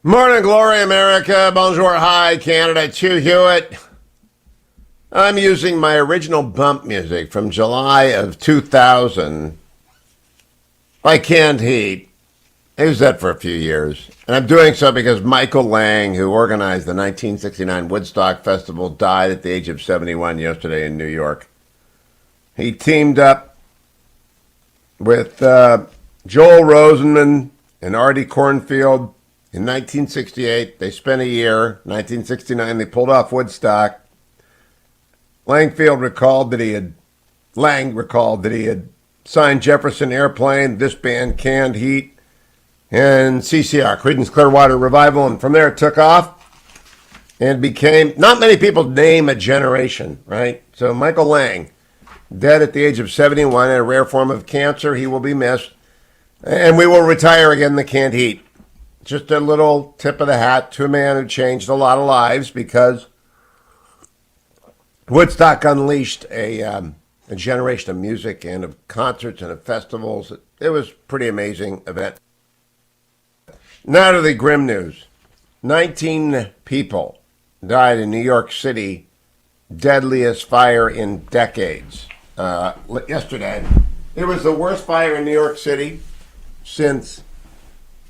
Morning, glory, America. Bonjour, hi, Canada. It's Hugh Hewitt. I'm using my original bump music from July of 2000 by Canned Heat. I used that for a few years. And I'm doing so because Michael Lang, who organized the 1969 Woodstock Festival, died at the age of 71 yesterday in New York. He teamed up with Joel Rosenman and Artie Cornfield. In 1968, they spent a year. 1969, they pulled off Woodstock. Lang recalled that he had signed Jefferson Airplane, this band, Canned Heat, and CCR, Creedence Clearwater Revival, and from there it took off and became, not many people name a generation, right? So Michael Lang, dead at the age of 71 in a rare form of cancer. He will be missed. And we will retire again the Canned Heat. Just a little tip of the hat to a man who changed a lot of lives because Woodstock unleashed a generation of music and of concerts and of festivals. It was a pretty amazing event. Now to the grim news. 19 people died in New York City, deadliest fire in decades. Yesterday, it was the worst fire in New York City since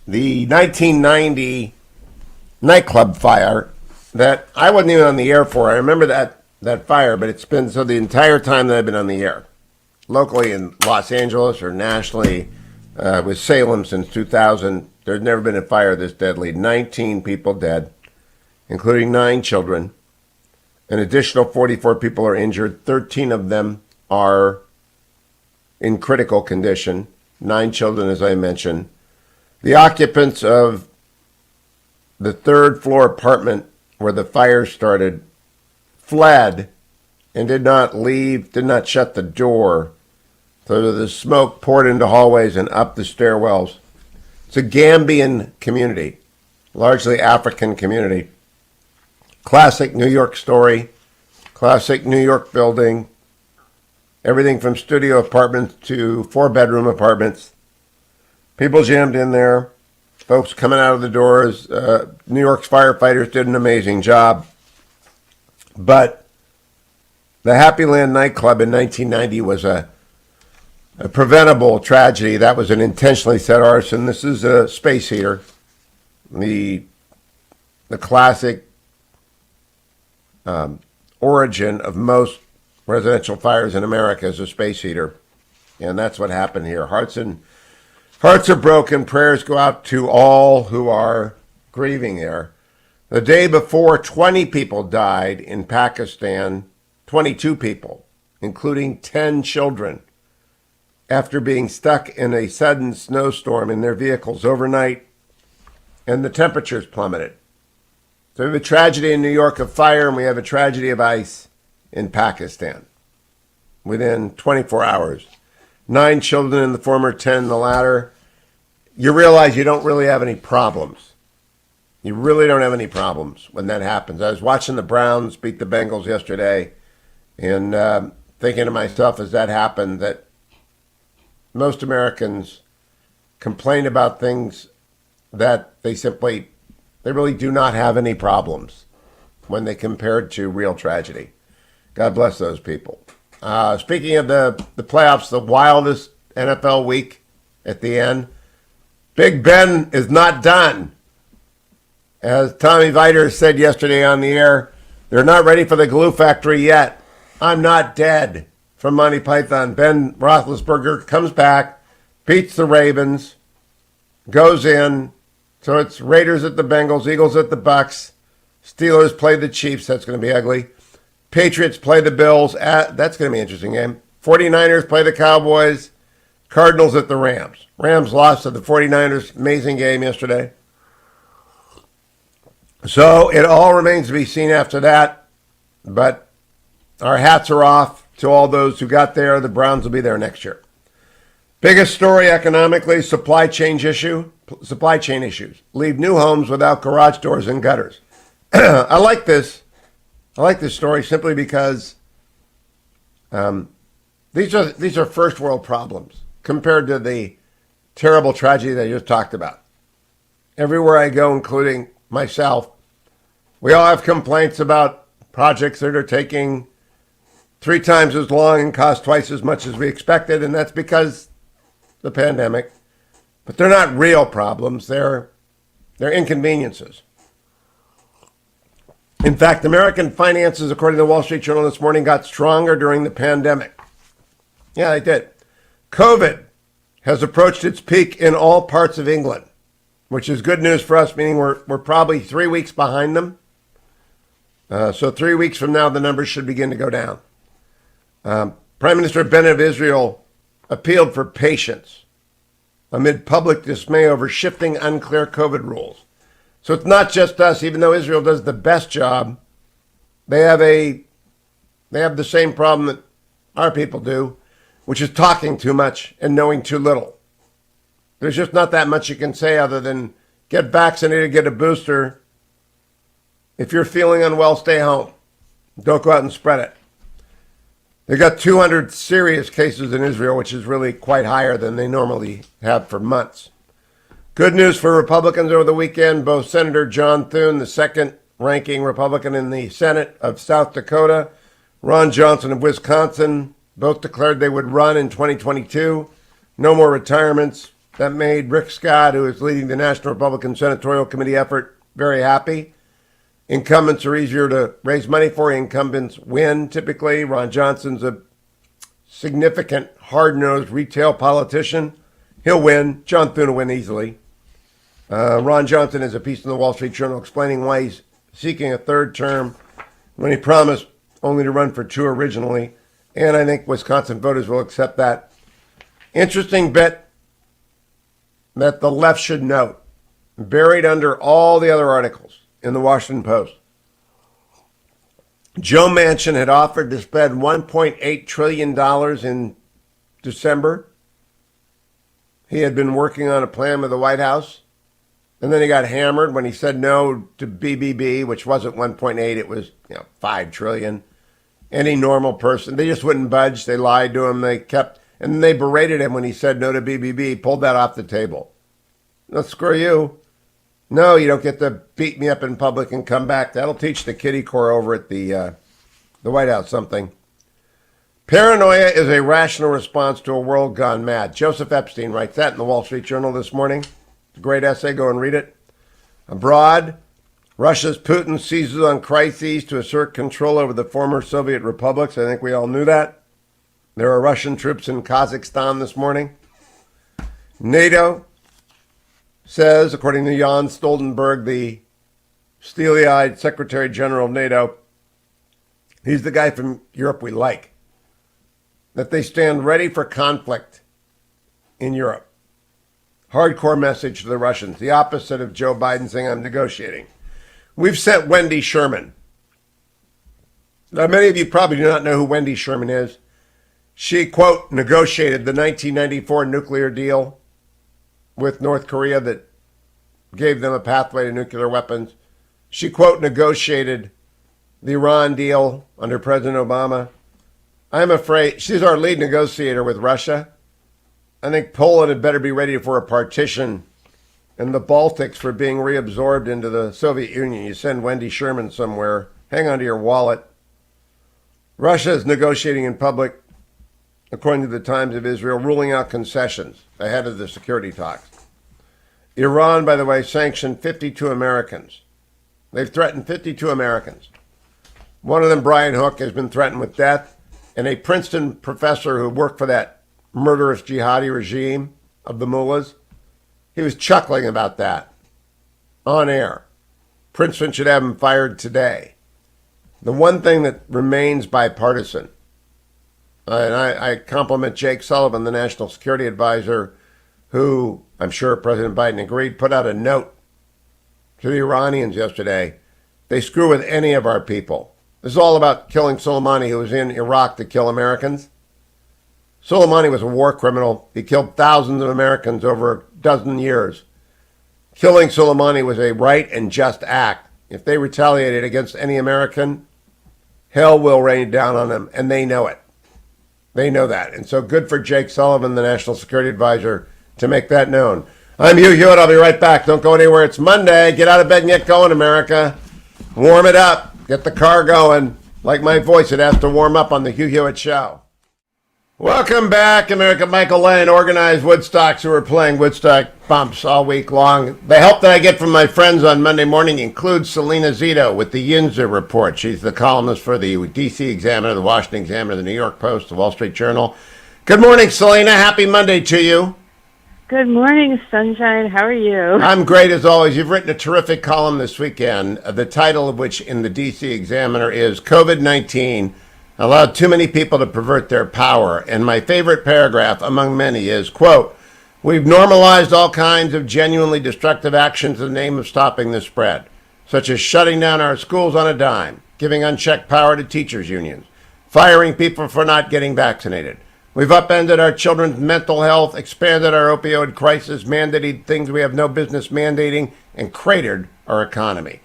the 1990 nightclub fire that I wasn't even on the air for. I remember that fire, but it's been so the entire time that I've been on the air, locally in Los Angeles or nationally with Salem since 2000. There's never been a fire this deadly. 19 people dead, including 9 children. An additional 44 people are injured. 13 of them are in critical condition. 9 children, as I mentioned. The occupants of the third floor apartment where the fire started fled and did not leave, did not shut the door. So the smoke poured into hallways and up the stairwells. It's a Gambian community, largely African community. Classic New York story, classic New York building, everything from studio apartments to 4-bedroom apartments. People jammed in there, folks coming out of the doors. New York's firefighters did an amazing job. But the Happy Land nightclub in 1990 was a preventable tragedy. That was an intentionally set arson. This is a space heater. The classic origin of most residential fires in America is a space heater. And that's what happened here. Hearts are broken. Prayers go out to all who are grieving there. The day before, 20 people died in Pakistan, 22 people, including 10 children, after being stuck in a sudden snowstorm in their vehicles overnight, and the temperatures plummeted. So we have a tragedy in New York of fire, and we have a tragedy of ice in Pakistan within 24 hours. 9 children in the former, 10 in the latter. You realize you don't really have any problems. You really don't have any problems when that happens. I was watching the Browns beat the Bengals yesterday and thinking to myself as that happened that most Americans complain about things that they really do not have any problems when they compared to real tragedy. God bless those people. Speaking of the playoffs, the wildest NFL week at the end, Big Ben is not done. As Tommy Viter said yesterday on the air, they're not ready for the glue factory yet. I'm not dead from Monty Python. Ben Roethlisberger comes back, beats the Ravens, goes in. So it's Raiders at the Bengals, Eagles at the Bucks, Steelers play the Chiefs. That's going to be ugly. Patriots play the Bills. That's going to be an interesting game. 49ers play the Cowboys. Cardinals at the Rams. Rams lost to the 49ers. Amazing game yesterday. So it all remains to be seen after that. But our hats are off to all those who got there. The Browns will be there next year. Biggest story economically, supply chain issues. Leave new homes without garage doors and gutters. I like this story simply because these are first world problems compared to the terrible tragedy that I just talked about. everywhere I go, including myself, we all have complaints about projects that are taking 3 times as long and cost twice as much as we expected, and that's because the pandemic. But they're not real problems. They're inconveniences. In fact, American finances, according to the Wall Street Journal this morning, got stronger during the pandemic. Yeah, they did. COVID has approached its peak in all parts of England, which is good news for us, meaning we're probably 3 weeks behind them. So 3 weeks from now, the numbers should begin to go down. Prime Minister Bennett of Israel appealed for patience amid public dismay over shifting unclear COVID rules. So it's not just us. Even though Israel does the best job, they have the same problem that our people do, which is talking too much and knowing too little. There's just not that much you can say other than get vaccinated, get a booster. If you're feeling unwell, stay home. Don't go out and spread it. They got 200 serious cases in Israel, which is really quite higher than they normally have for months. Good news for Republicans over the weekend. Both Senator John Thune, the second-ranking Republican in the Senate of South Dakota, Ron Johnson of Wisconsin, both declared they would run in 2022. No more retirements. That made Rick Scott, who is leading the National Republican Senatorial Committee effort, very happy. Incumbents are easier to raise money for. Incumbents win, typically. Ron Johnson's a significant, hard-nosed retail politician. He'll win. John Thune will win easily. Ron Johnson has a piece in the Wall Street Journal explaining why he's seeking a third term when he promised only to run for 2 originally. And I think Wisconsin voters will accept that. Interesting bit that the left should note, buried under all the other articles in the Washington Post. Joe Manchin had offered to spend $1.8 trillion in December. He had been working on a plan with the White House, and then he got hammered when he said no to BBB, which wasn't 1.8, it was 5 trillion. Any normal person, they just wouldn't budge. They lied to him. And then they berated him when he said no to BBB. He pulled that off the table. No, screw you. No, you don't get to beat me up in public and come back. That'll teach the kiddie corps over at the White House something. Paranoia is a rational response to a world gone mad. Joseph Epstein writes that in the Wall Street Journal this morning. It's a great essay. Go and read it. Abroad, Russia's Putin seizes on crises to assert control over the former Soviet republics. I think we all knew that. There are Russian troops in Kazakhstan this morning. NATO says, according to Jan Stoltenberg, the steely-eyed Secretary General of NATO, he's the guy from Europe we like, that they stand ready for conflict in Europe. Hardcore message to the Russians, the opposite of Joe Biden saying, I'm negotiating. We've sent Wendy Sherman. Now, many of you probably do not know who Wendy Sherman is. She, quote, negotiated the 1994 nuclear deal with North Korea that gave them a pathway to nuclear weapons. She, quote, negotiated the Iran deal under President Obama. I'm afraid she's our lead negotiator with Russia. I think Poland had better be ready for a partition and the Baltics for being reabsorbed into the Soviet Union. You send Wendy Sherman somewhere, hang on to your wallet. Russia is negotiating in public, according to the Times of Israel, ruling out concessions ahead of the security talks. Iran, by the way, sanctioned 52 Americans. They've threatened 52 Americans. One of them, Brian Hook, has been threatened with death, and a Princeton professor who worked for that murderous jihadi regime of the mullahs, he was chuckling about that on air. Princeton should have him fired today. The one thing that remains bipartisan, and I compliment Jake Sullivan, the National Security Advisor, who, I'm sure President Biden agreed, put out a note to the Iranians yesterday. They screw with any of our people. This is all about killing Soleimani, who was in Iraq to kill Americans. Soleimani was a war criminal. He killed thousands of Americans over a dozen years. Killing Soleimani was a right and just act. If they retaliated against any American, hell will rain down on them, and they know it. They know that. And so good for Jake Sullivan, the National Security Advisor, to make that known. I'm Hugh Hewitt. I'll be right back. Don't go anywhere. It's Monday. Get out of bed and get going, America. Warm it up. Get the car going. Like my voice, it has to warm up on the Hugh Hewitt Show. Welcome back, America. Michael Lane organized Woodstocks who are playing Woodstock bumps all week long. The help that I get from my friends on Monday morning includes Salena Zito with the Yinzer Report. She's the columnist for the D.C. Examiner, the Washington Examiner, the New York Post, the Wall Street Journal. Good morning, Salena. Happy Monday to you. Good morning, Sunshine. How are you? I'm great as always. You've written a terrific column this weekend, the title of which in the D.C. Examiner is COVID-19 allowed too many people to pervert their power. And my favorite paragraph among many is, quote, "We've normalized all kinds of genuinely destructive actions in the name of stopping the spread, such as shutting down our schools on a dime, giving unchecked power to teachers' unions, firing people for not getting vaccinated. We've upended our children's mental health, expanded our opioid crisis, mandated things we have no business mandating, and cratered our economy.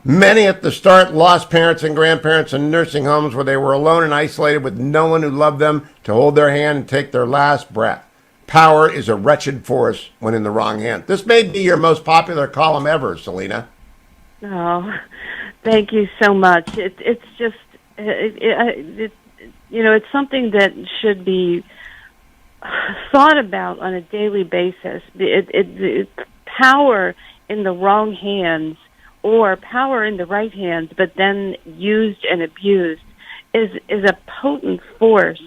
Many at the start lost parents and grandparents in nursing homes where they were alone and isolated with no one who loved them to hold their hand and take their last breath. Power is a wretched force when in the wrong hand." This may be your most popular column ever, Salena. Oh, thank you so much. It's just, it's something that should be thought about on a daily basis. Power in the wrong hands or power in the right hands, but then used and abused, is a potent force.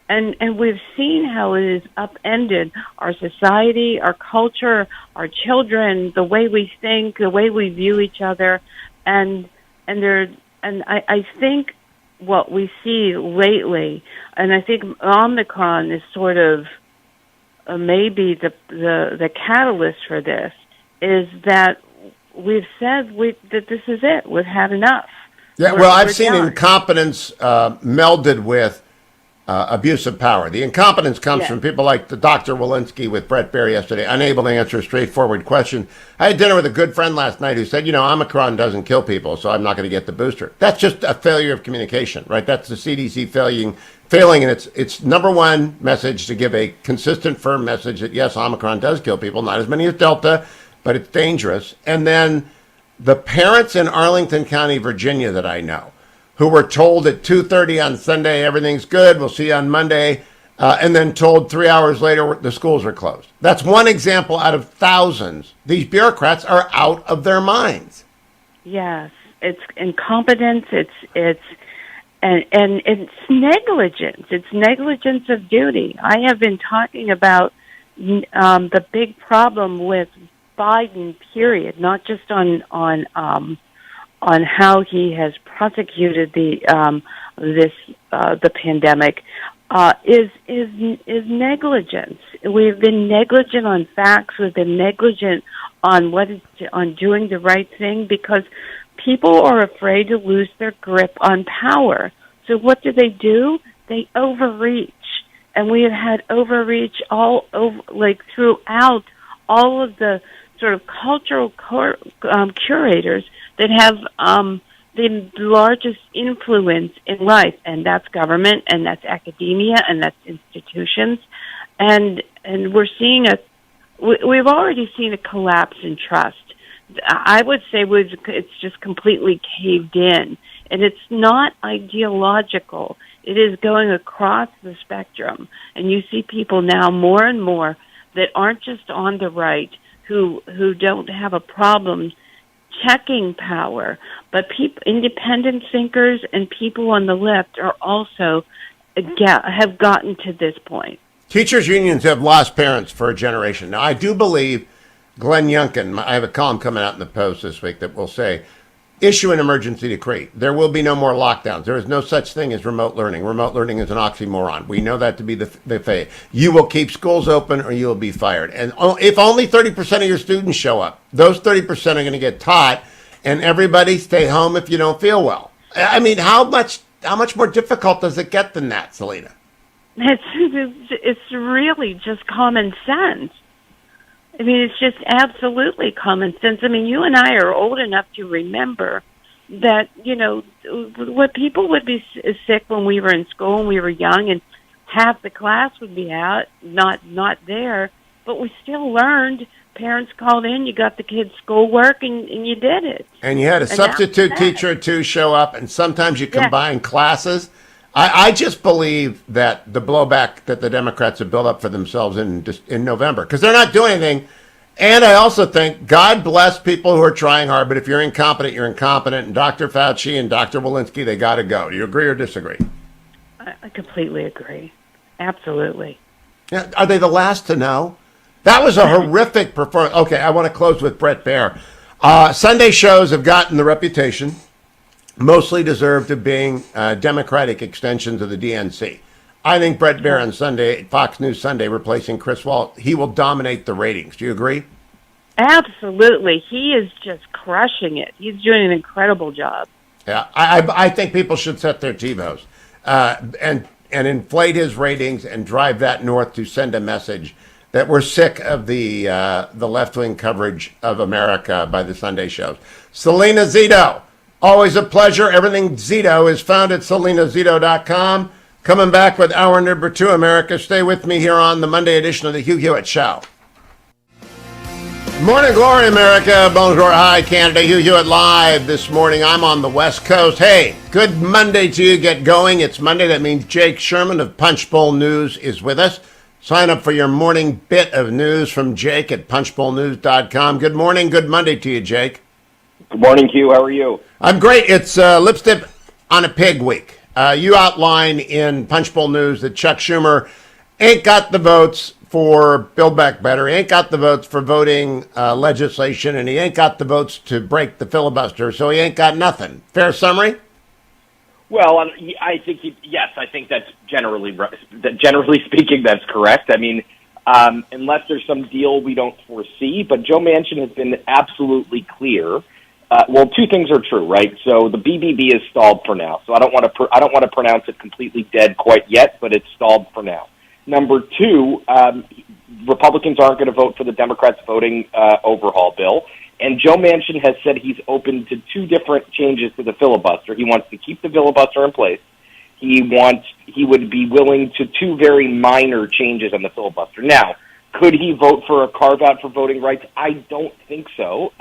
And we've seen how it has upended our society, our culture, our children, the way we think, the way we view each other, and I think what we see lately, and I think Omicron is sort of maybe the catalyst for this, is that we've said that this is it. We've had enough. Yeah, I've seen incompetence melded with abuse of power. The incompetence comes from people like the Dr. Walensky with Brett Baer yesterday, unable to answer a straightforward question. I had dinner with a good friend last night who said, Omicron doesn't kill people, so I'm not going to get the booster. That's just a failure of communication, right? That's the CDC failing in its number one message to give a consistent, firm message that, yes, Omicron does kill people, not as many as Delta, but it's dangerous. And then the parents in Arlington County, Virginia that I know, who were told at 2:30 on Sunday, everything's good, we'll see you on Monday, and then told 3 hours later the schools are closed. That's one example out of thousands. These bureaucrats are out of their minds. Yes, it's incompetence, and it's negligence. It's negligence of duty. I have been talking about the big problem with Biden, period, not just on how he has prosecuted the pandemic, is negligence. We've been negligent on facts. We've been negligent on doing the right thing because people are afraid to lose their grip on power. So what do? They overreach, and we have had overreach all over, throughout all of the sort of cultural curators that have the largest influence in life, and that's government, and that's academia, and that's institutions, and we're seeing we've already seen a collapse in trust. I would say it's just completely caved in, and it's not ideological. It is going across the spectrum, and you see people now more and more that aren't just on the right who don't have a problem checking power, but independent thinkers and people on the left are also have gotten to this point. Teachers' unions have lost parents for a generation. Now, I do believe Glenn Youngkin, I have a column coming out in the Post this week that will say, issue an emergency decree. There will be no more lockdowns. There is no such thing as remote learning. Remote learning is an oxymoron. We know that to be the fate. You will keep schools open or you will be fired. And if only 30% of your students show up, those 30% are going to get taught, and everybody stay home if you don't feel well. I mean, how much more difficult does it get than that, Salena? It's really just common sense. I mean, it's just absolutely common sense. I mean, you and I are old enough to remember that, what people would be sick when we were in school and we were young, and half the class would be out, not there, but we still learned parents called in, you got the kids' schoolwork, and you did it. And you had a substitute teacher or two show up, and sometimes you combine classes. I just believe that the blowback that the Democrats have built up for themselves in November, because they're not doing anything. And I also think God bless people who are trying hard, but if you're incompetent, you're incompetent. And Dr. Fauci and Dr. Walensky, they got to go. Do you agree or disagree? I completely agree. Absolutely. Yeah, are they the last to know? That was a horrific performance. Okay, I want to close with Bret Baier. Sunday shows have gotten the reputation, mostly deserved, of being Democratic extensions of the DNC. I think Bret Baier on Sunday, Fox News Sunday, replacing Chris Wallace, he will dominate the ratings. Do you agree? Absolutely. He is just crushing it. He's doing an incredible job. Yeah, I think people should set their TiVos and inflate his ratings and drive that north to send a message that we're sick of the left-wing coverage of America by the Sunday shows. Salena Zito, always a pleasure. Everything Zito is found at SalenaZito.com. Coming back with hour number 2, America. Stay with me here on the Monday edition of the Hugh Hewitt Show. Morning glory, America. Bonjour, hi, Canada. Hugh Hewitt live this morning. I'm on the West Coast. Hey, good Monday to you. Get going. It's Monday. That means Jake Sherman of Punchbowl News is with us. Sign up for your morning bit of news from Jake at punchbowlnews.com. Good morning. Good Monday to you, Jake. Good morning, Hugh. How are you? I'm great. It's Lipstick on a Pig week. You outline in Punchbowl News that Chuck Schumer ain't got the votes for Build Back Better. He ain't got the votes for voting legislation, and he ain't got the votes to break the filibuster, so he ain't got nothing. Fair summary? Well, I think, yes, I think that's generally speaking, that's correct. I mean, unless there's some deal we don't foresee, but Joe Manchin has been absolutely clear. Well, two things are true, right? So the BBB is stalled for now. So I don't want to pronounce it completely dead quite yet, but it's stalled for now. Number two, Republicans aren't going to vote for the Democrats' voting overhaul bill. And Joe Manchin has said he's open to two different changes to the filibuster. He wants to keep the filibuster in place. He would be willing to two very minor changes on the filibuster. Now, could he vote for a carve-out for voting rights? I don't think so.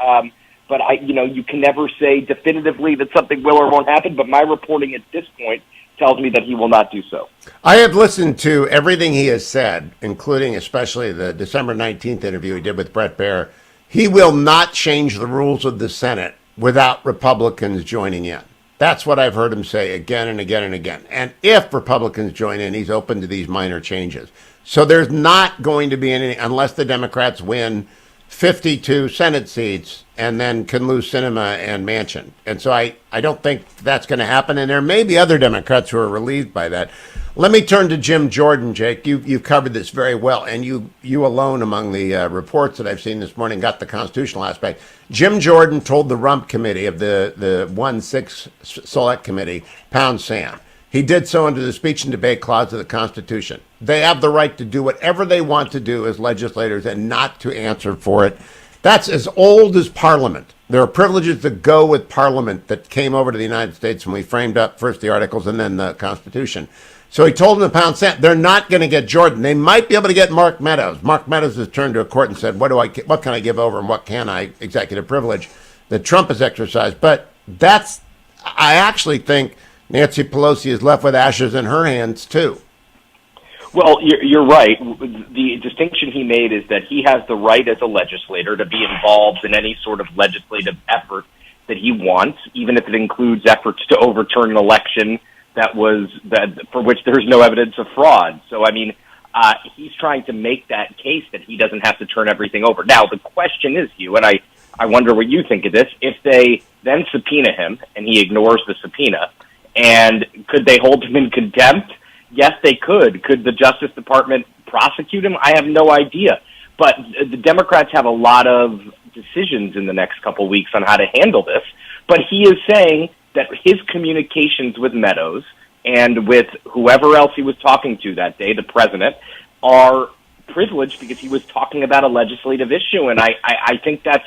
But you can never say definitively that something will or won't happen. But my reporting at this point tells me that he will not do so. I have listened to everything he has said, including especially the December 19th interview he did with Bret Baier. He will not change the rules of the Senate without Republicans joining in. That's what I've heard him say again and again and again. And if Republicans join in, he's open to these minor changes. So there's not going to be any, unless the Democrats win 52 Senate seats and then can lose Sinema and Manchin. And so I don't think that's going to happen. And there may be other Democrats who are relieved by that. Let me turn to Jim Jordan, Jake. You've covered this very well, and you alone among the reports that I've seen this morning got the constitutional aspect. Jim Jordan told the Rump Committee of the 1-6 Select Committee, pound sand. He did so under the speech and debate clause of the Constitution. They have the right to do whatever they want to do as legislators and not to answer for it. That's as old as Parliament. There are privileges that go with Parliament that came over to the United States when we framed up first the Articles and then the Constitution. So he told them to pound sand. They're not going to get Jordan. They might be able to get Mark Meadows. Mark Meadows has turned to a court and said, what can I give over and what can I, executive privilege that Trump has exercised. But I actually think Nancy Pelosi is left with ashes in her hands, too. Well, you're right. The distinction he made is that he has the right as a legislator to be involved in any sort of legislative effort that he wants, even if it includes efforts to overturn an election for which there's no evidence of fraud. So, I mean, he's trying to make that case that he doesn't have to turn everything over. Now, the question is, Hugh, and I wonder what you think of this, if they then subpoena him and he ignores the subpoena, and could they hold him in contempt? Yes, they could. Could the Justice Department prosecute him? I have no idea. But the Democrats have a lot of decisions in the next couple weeks on how to handle this. But he is saying that his communications with Meadows and with whoever else he was talking to that day, the president, are privileged because he was talking about a legislative issue. And I think that's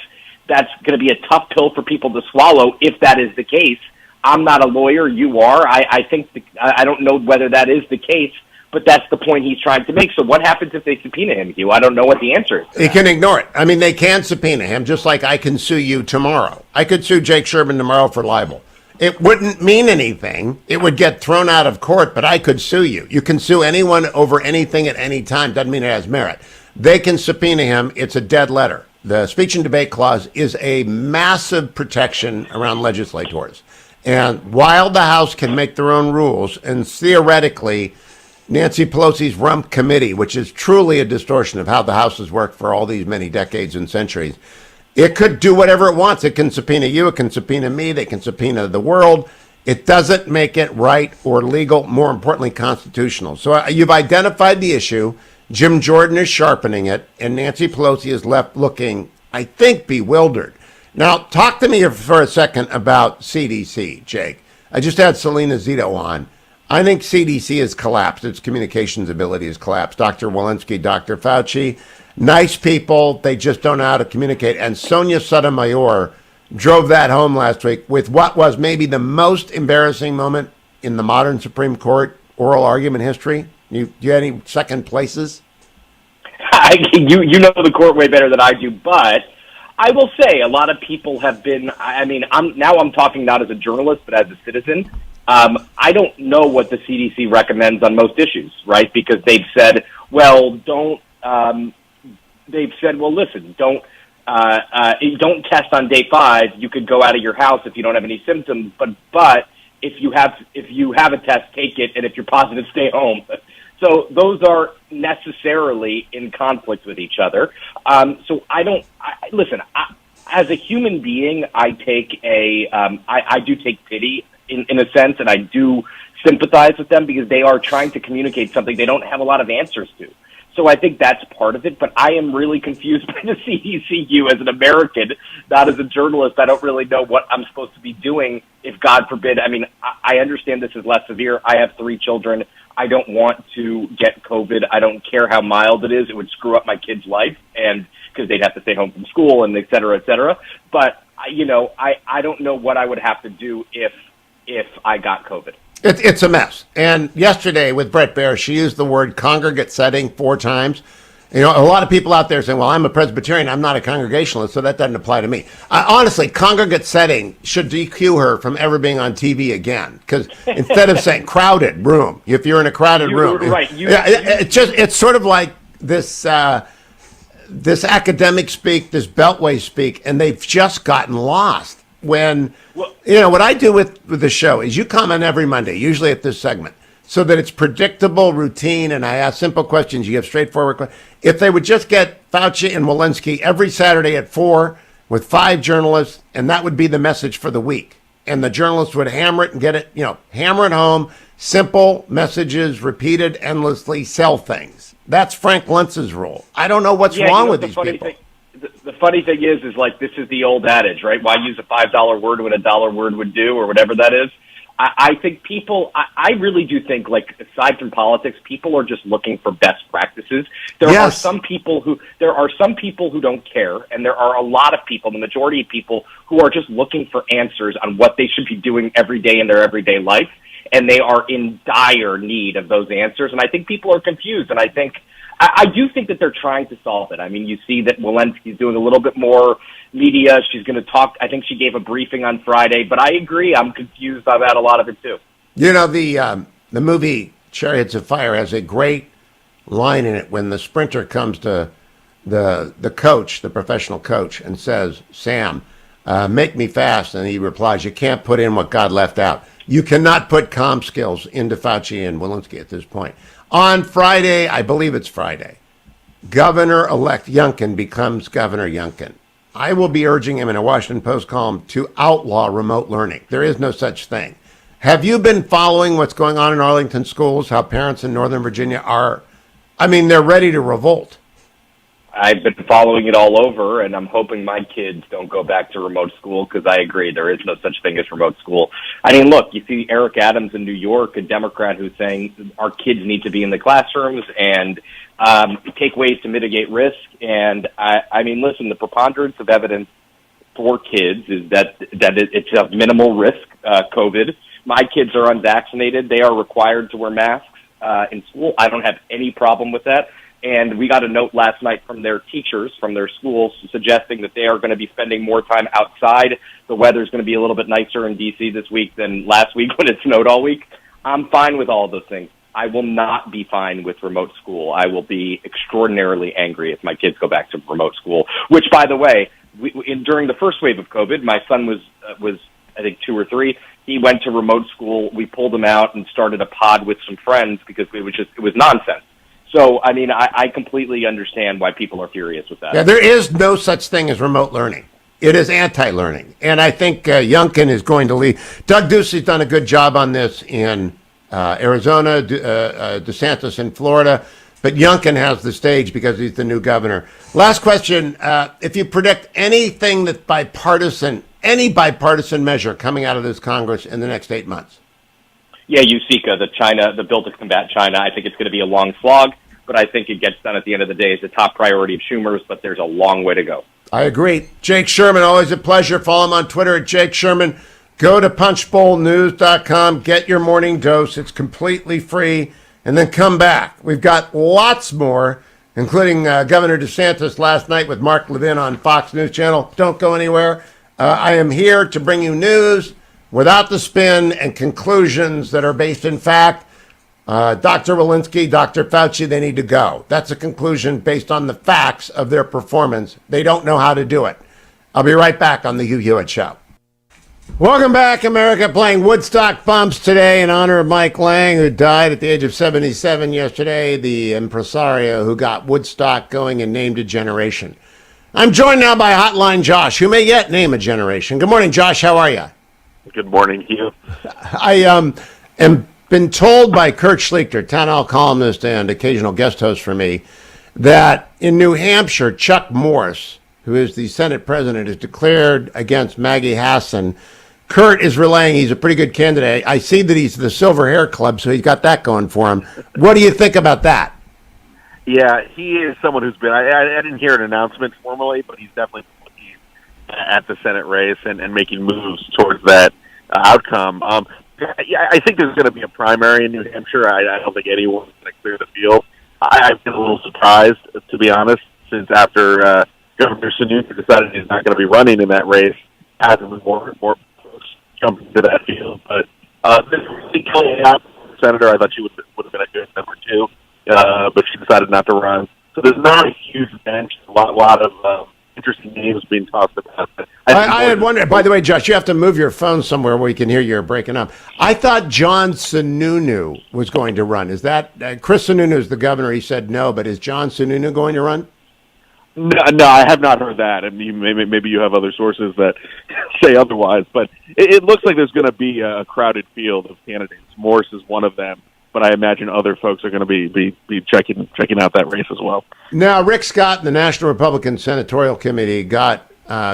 going to be a tough pill for people to swallow if that is the case. I'm not a lawyer. You are. I think I don't know whether that is the case, But that's the point he's trying to make. So what happens if they subpoena him, Hugh? I don't know what the answer is. He can ignore it. I mean, they can subpoena him, just like I can sue you tomorrow. I could sue Jake Sherman tomorrow for libel. It wouldn't mean anything. It would get thrown out of court, but I could sue you. You can sue anyone over anything at any time. Doesn't mean it has merit. They can subpoena him. It's a dead letter. The speech and debate clause is a massive protection around legislators. And while the House can make their own rules, and theoretically, Nancy Pelosi's rump committee, which is truly a distortion of how the House has worked for all these many decades and centuries, it could do whatever it wants. It can subpoena you. It can subpoena me. They can subpoena the world. It doesn't make it right or legal, more importantly, constitutional. So you've identified the issue. Jim Jordan is sharpening it, and Nancy Pelosi is left looking, I think, bewildered. Now, talk to me for a second about CDC, Jake. I just had Salena Zito on. I think CDC has collapsed. Its communications ability has collapsed. Dr. Walensky, Dr. Fauci, nice people. They just don't know how to communicate. And Sonia Sotomayor drove that home last week with what was maybe the most embarrassing moment in the modern Supreme Court oral argument history. Do you have any second places? You know the court way better than I do, but I will say a lot of people have been, I'm talking not as a journalist, but as a citizen. I don't know what the CDC recommends on most issues, right? Because they've said, listen, don't test on day 5. You could go out of your house if you don't have any symptoms, but if you have a test, take it, and if you're positive, stay home. So those are necessarily in conflict with each other. So listen, as a human being, I do take pity in a sense, and I do sympathize with them because they are trying to communicate something they don't have a lot of answers to. So I think that's part of it, but I am really confused by the CDC. As an American, not as a journalist, I don't really know what I'm supposed to be doing if, God forbid, I understand this is less severe. I have 3 children. I don't want to get COVID. I don't care how mild it is. It would screw up my kid's life, and because they'd have to stay home from school and et cetera, et cetera. But, I don't know what I would have to do if I got COVID. It's a mess. And yesterday with Brett Baer, she used the word congregate setting 4 times. A lot of people out there saying, well, I'm a Presbyterian, I'm not a Congregationalist, so that doesn't apply to me. Honestly, congregate setting should DQ her from ever being on TV again. Because instead of saying crowded room, if you're in a crowded room. Right. It's sort of like this academic speak, this beltway speak, and they've just gotten lost. What I do with the show is you comment every Monday, usually at this segment, so that it's predictable, routine, and I ask simple questions. You give straightforward questions. If they would just get Fauci and Walensky every Saturday at 4 with 5 journalists, and that would be the message for the week. And the journalists would hammer it and get it, hammer it home, simple messages, repeated endlessly, sell things. That's Frank Luntz's rule. I don't know what's wrong with these people. The funny thing is this is the old adage, right? Why use a $5 word when a dollar word would do, or whatever that is? I think I really do think, aside from politics, people are just looking for best practices. There are some people who don't care, and there are a lot of people, the majority of people, who are just looking for answers on what they should be doing every day in their everyday life, and they are in dire need of those answers. And I think people are confused, and I do think that they're trying to solve it. You see that Walensky's doing a little bit more media. She's going to talk. I think she gave a briefing on Friday, but I agree. I'm confused about a lot of it too. The movie Chariots of Fire has a great line in it when the sprinter comes to the coach, the professional coach, and says, Sam, make me fast. And he replies, you can't put in what God left out. You cannot put comm skills into Fauci and Walensky at this point. On Friday, I believe it's Friday, Governor-elect Youngkin becomes Governor Youngkin. I will be urging him in a Washington Post column to outlaw remote learning. There is no such thing. Have you been following what's going on in Arlington schools, how parents in Northern Virginia they're ready to revolt? I've been following it all over, and I'm hoping my kids don't go back to remote school because I agree there is no such thing as remote school. Look, you see Eric Adams in New York, a Democrat, who's saying our kids need to be in the classrooms and take ways to mitigate risk. And listen, the preponderance of evidence for kids is that it's of minimal risk, COVID. My kids are unvaccinated. They are required to wear masks. in school. I don't have any problem with that. And we got a note last night from their teachers, from their schools, suggesting that they are going to be spending more time outside. The weather's going to be a little bit nicer in D.C. this week than last week when it snowed all week. I'm fine with all of those things. I will not be fine with remote school. I will be extraordinarily angry if my kids go back to remote school, which, by the way, during the first wave of COVID, my son was I think 2 or 3. He went to remote school. We pulled him out and started a pod with some friends because it was nonsense. So, I mean, I completely understand why people are furious with that. Yeah, there is no such thing as remote learning. It is anti-learning. And I think Youngkin is going to lead. Doug Ducey's done a good job on this in Arizona, DeSantis in Florida. But Youngkin has the stage because he's the new governor. Last question. If you predict anything that any bipartisan measure coming out of this Congress in the next 8 months? Yeah, USICA, the bill to combat China, I think it's going to be a long slog, but I think it gets done at the end of the day. It's a top priority of Schumer's, but there's a long way to go. I agree. Jake Sherman, always a pleasure. Follow him on Twitter at Jake Sherman. Go to punchbowlnews.com. Get your morning dose. It's completely free. And then come back. We've got lots more, including Governor DeSantis last night with Mark Levin on Fox News Channel. Don't go anywhere. I am here to bring you news without the spin and conclusions that are based in fact. Dr. Walensky, Dr. Fauci, they need to go. That's a conclusion based on the facts of their performance. They don't know how to do it. I'll be right back on the Hugh Hewitt Show. Welcome back, America. Playing Woodstock Bumps today in honor of Mike Lang, who died at the age of 77 yesterday, the impresario who got Woodstock going and named a generation. I'm joined now by Hotline Josh, who may yet name a generation. Good morning, Josh. How are you? Good morning, Hugh. I am been told by Kurt Schlichter, town hall columnist and occasional guest host for me, that in New Hampshire, Chuck Morse, who is the Senate president, is declared against Maggie Hassan. Kurt is relaying he's a pretty good candidate. I see that he's the Silver Hair Club, so he's got that going for him. What do you think about that? Yeah, he is someone who's been, I didn't hear an announcement formally, but he's definitely looking at the Senate race and making moves towards that outcome. Yeah, I think there's going to be a primary in New Hampshire. I don't think anyone's going to clear the field. I've been a little surprised, to be honest, since after Governor Sununu decided he's not going to be running in that race, hasn't been more folks jumping into that field. But this Kelly Senator, I thought she would have been a good number 2, but she decided not to run. So there's not a huge bench, a lot of interesting names being talked about. I had wondered, by the way, Josh, you have to move your phone somewhere where you can hear you're breaking up. I thought John Sununu was going to run. Is that, Chris Sununu is the governor, he said no, but is John Sununu going to run? No, I have not heard that, and maybe you have other sources that say otherwise, but it looks like there's going to be a crowded field of candidates. Morse is one of them, but I imagine other folks are going to be checking out that race as well. Now, Rick Scott and the National Republican Senatorial Committee got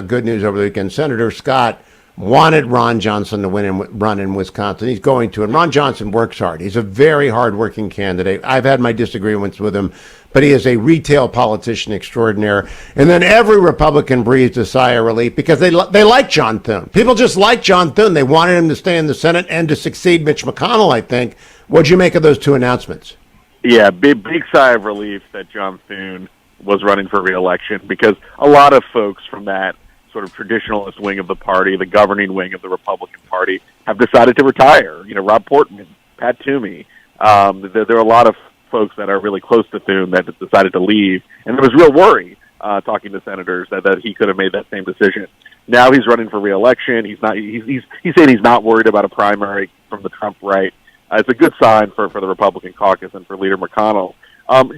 good news over the weekend. Senator Scott wanted Ron Johnson to run in Wisconsin. He's going to, and Ron Johnson works hard. He's a very hard-working candidate. I've had my disagreements with him, but he is a retail politician extraordinaire. And then every Republican breathed a sigh of relief because they like John Thune. People just like John Thune. They wanted him to stay in the Senate and to succeed Mitch McConnell, I think. What'd you make of those two announcements? Yeah, big sigh of relief that John Thune was running for re-election, because a lot of folks from that sort of traditionalist wing of the party, the governing wing of the Republican Party, have decided to retire. You know, Rob Portman, Pat Toomey. There are a lot of folks that are really close to Thune that decided to leave, and there was real worry talking to senators that he could have made that same decision. Now he's running for re-election. He's saying he's not worried about a primary from the Trump right. It's a good sign for the Republican caucus and for Leader McConnell.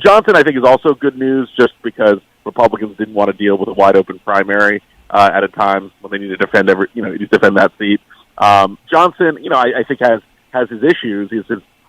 Johnson, I think, is also good news just because Republicans didn't want to deal with a wide open primary at a time when they need to defend that seat. Johnson, I think has his issues. His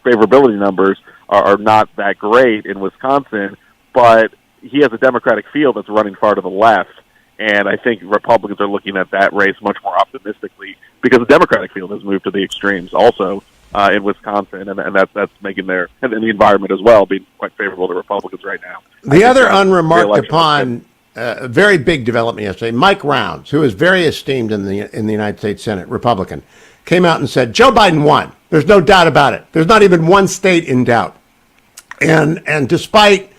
favorability numbers are not that great in Wisconsin, but he has a Democratic field that's running far to the left, and I think Republicans are looking at that race much more optimistically because the Democratic field has moved to the extremes also in Wisconsin, and that's making and the environment as well being quite favorable to Republicans right now. The other unremarked upon very big development yesterday, Mike Rounds, who is very esteemed in the United States Senate, Republican, came out and said, Joe Biden won. There's no doubt about it. There's not even one state in doubt. And despite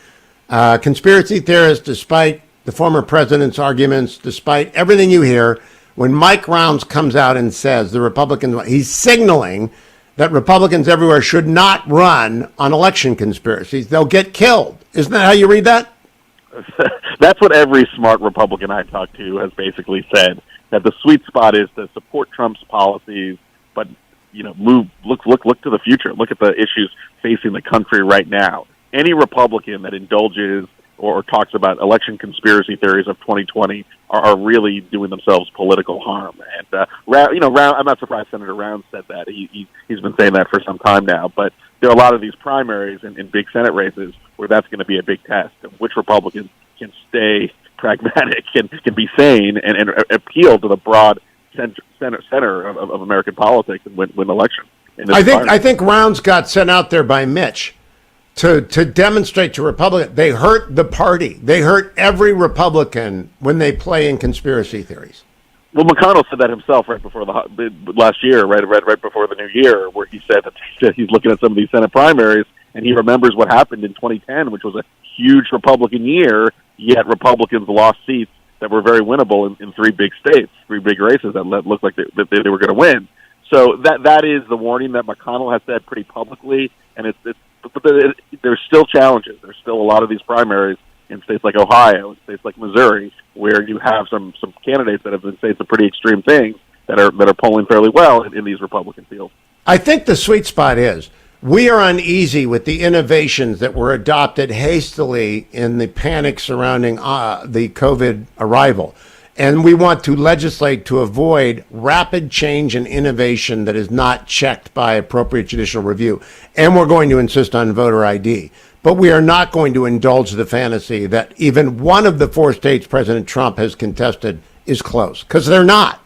conspiracy theorists, despite the former president's arguments, despite everything you hear, when Mike Rounds comes out and says the Republicans, he's signaling that Republicans everywhere should not run on election conspiracies. They'll get killed. Isn't that how you read that? That's what every smart Republican I talk to has basically said, that the sweet spot is to support Trump's policies, but look to the future. Look at the issues facing the country right now. Any Republican that indulges or talks about election conspiracy theories of 2020 are really doing themselves political harm. And I'm not surprised Senator Rounds said that. He's been saying that for some time now. But there are a lot of these primaries in big Senate races where that's going to be a big test of which Republicans can stay pragmatic and can be sane and appeal to the broad center of American politics and win elections. I think Rounds got sent out there by Mitch to demonstrate to Republicans they hurt the party. They hurt every Republican when they play in conspiracy theories. Well, McConnell said that himself right before last year, right before the new year, where he said that he's looking at some of these Senate primaries and he remembers what happened in 2010, which was a huge Republican year, yet Republicans lost seats that were very winnable in three big states, three big races that looked like they were going to win. So that is the warning that McConnell has said pretty publicly, and but there's still challenges. There's still a lot of these primaries in states like Ohio, in states like Missouri, where you have some candidates that have been saying some pretty extreme things that are polling fairly well in these Republican fields. I think the sweet spot is we are uneasy with the innovations that were adopted hastily in the panic surrounding the COVID arrival. And we want to legislate to avoid rapid change and innovation that is not checked by appropriate judicial review. And we're going to insist on voter ID. But we are not going to indulge the fantasy that even one of the four states President Trump has contested is close, because they're not.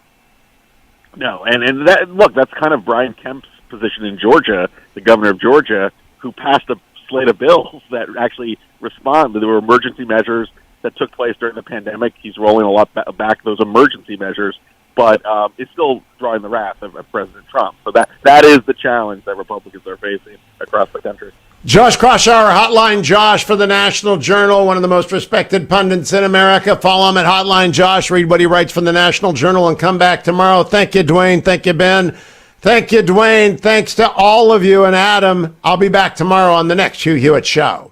No, and that's kind of Brian Kemp's position in Georgia, the governor of Georgia, who passed a slate of bills that actually respond. There were emergency measures that took place during the pandemic. He's rolling a lot back those emergency measures, but it's still drawing the wrath of President Trump. So that is the challenge that Republicans are facing across the country. Josh Kraushaar, Hotline Josh for the National Journal, one of the most respected pundits in America. Follow him at Hotline Josh. Read what he writes from the National Journal and come back tomorrow. Thank you, Dwayne. Thank you, Ben. Thank you, Dwayne. Thanks to all of you and Adam. I'll be back tomorrow on the next Hugh Hewitt Show.